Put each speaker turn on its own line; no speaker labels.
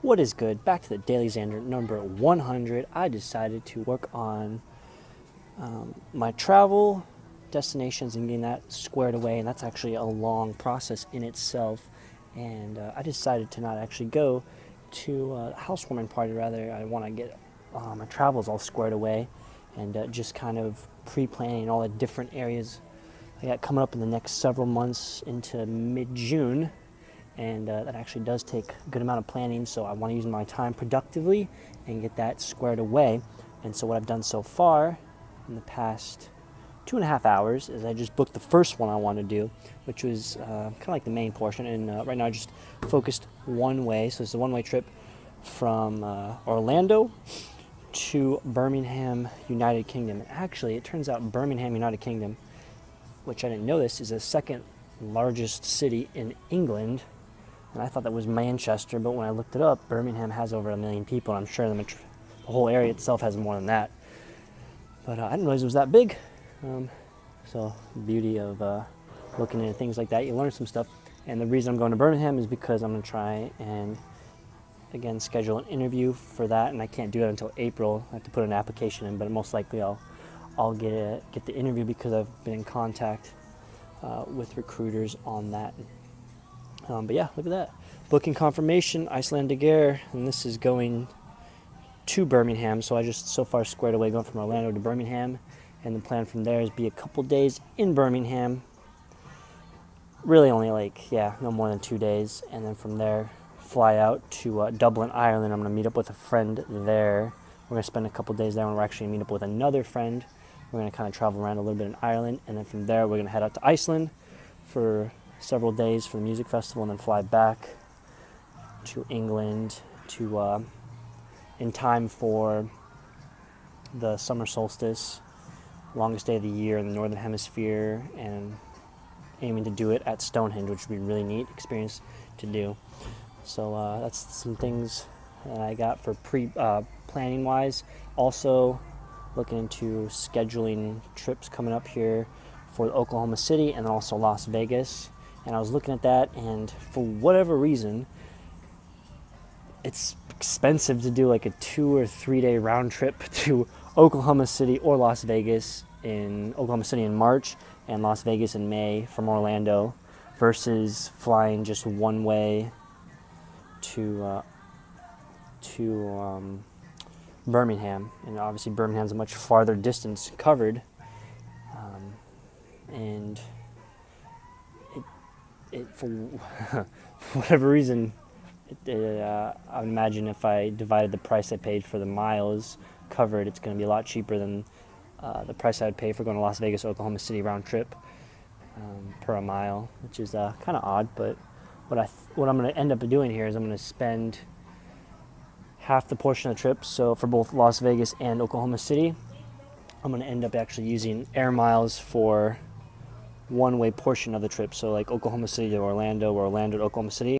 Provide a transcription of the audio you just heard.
What is good? Back to the DailyXander number 100. I decided to work on my travel destinations and getting that squared away, and that's actually a long process in itself. And I decided to not actually go to a housewarming party. Rather, I want to get my travels all squared away and just kind of pre-planning all the different areas I got coming up in the next several months into mid-June. And that actually does take a good amount of planning, so I want to use my time productively and get that squared away. And so what I've done so far in the past 2.5 hours is I just booked the first one I want to do, which was kind of like the main portion. And right now I just focused one way, so it's a one-way trip from Orlando to Birmingham, United Kingdom. Actually, it turns out Birmingham, United Kingdom, which I didn't know this, is the second largest city in England. And I thought that was Manchester, but when I looked it up, Birmingham has over 1 million people, and I'm sure the whole area itself has more than that. But I didn't realize it was that big. So the beauty of looking into things like that, you learn some stuff. And the reason I'm going to Birmingham is because I'm going to try and, again, schedule an interview for that, and I can't do that until April. I have to put an application in, but most likely I'll get the interview because I've been in contact with recruiters on that. But yeah, look at that. Booking confirmation, Icelandic Air, and this is going to Birmingham. So I just so far squared away going from Orlando to Birmingham, and the plan from there is be a couple days in Birmingham. Really only no more than 2 days, and then from there fly out to Dublin, Ireland. I'm going to meet up with a friend there. We're going to spend a couple days there, and we're actually going to meet up with another friend. We're going to kind of travel around a little bit in Ireland, and then from there we're going to head out to Iceland for several days for the music festival, and then fly back to England to in time for the summer solstice, longest day of the year in the northern hemisphere, and aiming to do it at Stonehenge, which would be a really neat experience to do. So that's some things that I got for planning wise. Also looking into scheduling trips coming up here for Oklahoma City and then also Las Vegas. And I was looking at that, and for whatever reason, it's expensive to do like a 2 or 3 day round trip to Oklahoma City or Las Vegas. In Oklahoma City in March and Las Vegas in May from Orlando, versus flying just one way to Birmingham. And obviously Birmingham's a much farther distance covered, and it for whatever reason, I would imagine if I divided the price I paid for the miles covered, it's going to be a lot cheaper than the price I would pay for going to Las Vegas, Oklahoma City round trip per a mile, which is kind of odd. But what I'm going to end up doing here is I'm going to spend half the portion of the trip. So for both Las Vegas and Oklahoma City, I'm going to end up actually using air miles for one-way portion of the trip. So like Oklahoma City to Orlando, or Orlando to Oklahoma City.